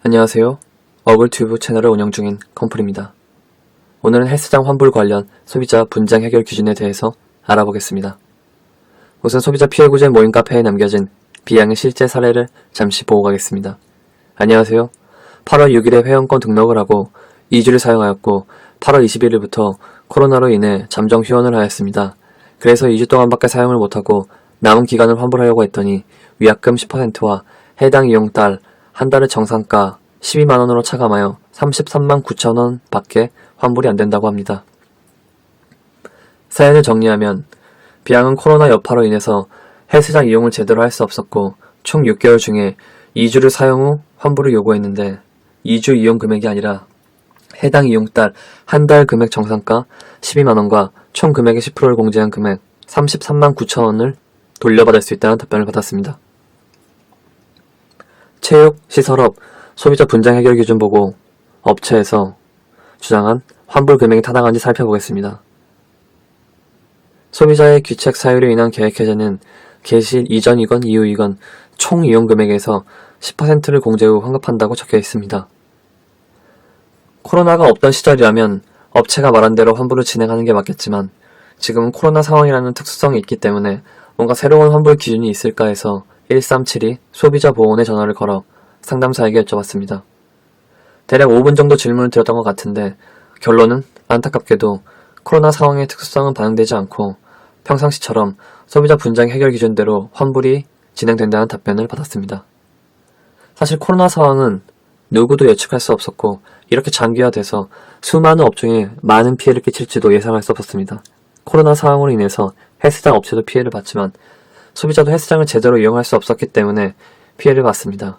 안녕하세요. 어글튜브 채널을 운영 중인 컴플입니다. 오늘은 헬스장 환불 관련 소비자 분쟁 해결 기준에 대해서 알아보겠습니다. 우선 소비자 피해 구제 모임 카페에 남겨진 비양의 실제 사례를 잠시 보고 가겠습니다. 안녕하세요. 8월 6일에 회원권 등록을 하고 2주를 사용하였고 8월 21일부터 코로나로 인해 잠정 휴원을 하였습니다. 그래서 2주 동안밖에 사용을 못하고 남은 기간을 환불하려고 했더니 위약금 10%와 해당 이용달 한 달의 정상가 12만원으로 차감하여 33만 9천원 밖에 환불이 안된다고 합니다. 사연을 정리하면 비양은 코로나 여파로 인해서 헬스장 이용을 제대로 할 수 없었고 총 6개월 중에 2주를 사용 후 환불을 요구했는데 2주 이용 금액이 아니라 해당 이용달 한 달 금액 정상가 12만원과 총 금액의 10%를 공제한 금액 33만 9천원을 돌려받을 수 있다는 답변을 받았습니다. 체육, 시설업, 소비자 분쟁 해결 기준 보고 업체에서 주장한 환불 금액이 타당한지 살펴보겠습니다. 소비자의 귀책 사유로 인한 계획 해제는 개시일 이전이건 이후이건 총 이용 금액에서 10%를 공제 후 환급한다고 적혀 있습니다. 코로나가 없던 시절이라면 업체가 말한 대로 환불을 진행하는 게 맞겠지만 지금은 코로나 상황이라는 특수성이 있기 때문에 뭔가 새로운 환불 기준이 있을까 해서 1372 소비자보호원에 전화를 걸어 상담사에게 여쭤봤습니다. 대략 5분 정도 질문을 드렸던 것 같은데 결론은 안타깝게도 코로나 상황의 특수성은 반영되지 않고 평상시처럼 소비자 분쟁 해결 기준대로 환불이 진행된다는 답변을 받았습니다. 사실 코로나 상황은 누구도 예측할 수 없었고 이렇게 장기화돼서 수많은 업종에 많은 피해를 끼칠지도 예상할 수 없었습니다. 코로나 상황으로 인해서 헬스장 업체도 피해를 봤지만 소비자도 헬스장을 제대로 이용할 수 없었기 때문에 피해를 봤습니다.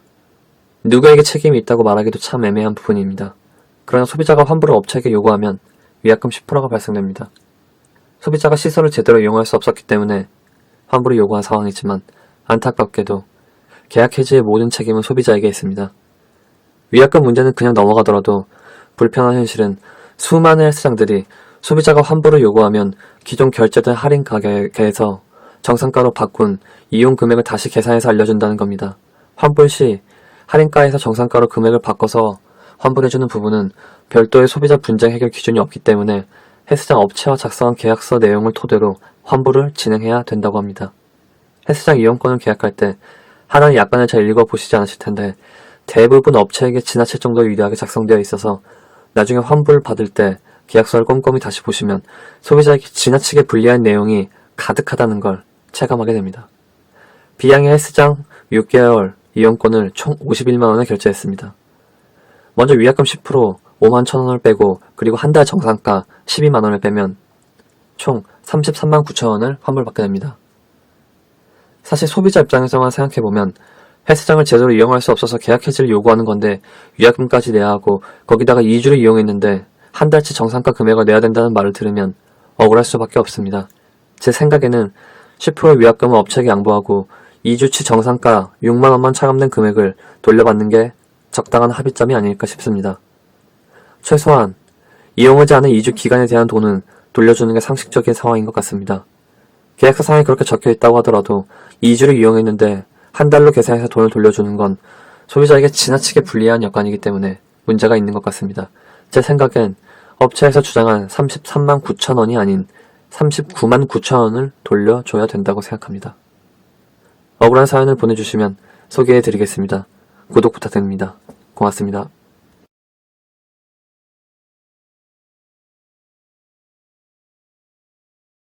누구에게 책임이 있다고 말하기도 참 애매한 부분입니다. 그러나 소비자가 환불을 업체에게 요구하면 위약금 10%가 발생됩니다. 소비자가 시설을 제대로 이용할 수 없었기 때문에 환불을 요구한 상황이지만 안타깝게도 계약 해지의 모든 책임은 소비자에게 있습니다. 위약금 문제는 그냥 넘어가더라도 불편한 현실은 수많은 헬스장들이 소비자가 환불을 요구하면 기존 결제된 할인 가격에서 정상가로 바꾼 이용 금액을 다시 계산해서 알려준다는 겁니다. 환불 시 할인가에서 정상가로 금액을 바꿔서 환불해주는 부분은 별도의 소비자 분쟁 해결 기준이 없기 때문에 헬스장 업체와 작성한 계약서 내용을 토대로 환불을 진행해야 된다고 합니다. 헬스장 이용권을 계약할 때 하나의 약관을 잘 읽어보시지 않으실 텐데 대부분 업체에게 지나칠 정도로 유리하게 작성되어 있어서 나중에 환불 받을 때 계약서를 꼼꼼히 다시 보시면 소비자에게 지나치게 불리한 내용이 가득하다는 걸 체감하게 됩니다. 비양의 헬스장 6개월 이용권을 총 51만원에 결제했습니다. 먼저 위약금 10% 5만 1천원을 빼고 그리고 한 달 정상가 12만원을 빼면 총 33만 9천원을 환불받게 됩니다. 사실 소비자 입장에서만 생각해보면 헬스장을 제대로 이용할 수 없어서 계약 해지를 요구하는 건데 위약금까지 내야 하고 거기다가 2주를 이용했는데 한 달치 정상가 금액을 내야 된다는 말을 들으면 억울할 수밖에 없습니다. 제 생각에는 10% 위약금을 업체에게 양보하고 2주치 정상가 6만원만 차감된 금액을 돌려받는 게 적당한 합의점이 아닐까 싶습니다. 최소한 이용하지 않은 2주 기간에 대한 돈은 돌려주는 게 상식적인 상황인 것 같습니다. 계약서상에 그렇게 적혀 있다고 하더라도 2주를 이용했는데 한 달로 계산해서 돈을 돌려주는 건 소비자에게 지나치게 불리한 여건이기 때문에 문제가 있는 것 같습니다. 제 생각엔 업체에서 주장한 33만 9천원이 아닌 39만 9천원을 돌려줘야 된다고 생각합니다. 억울한 사연을 보내주시면 소개해드리겠습니다. 구독 부탁드립니다. 고맙습니다.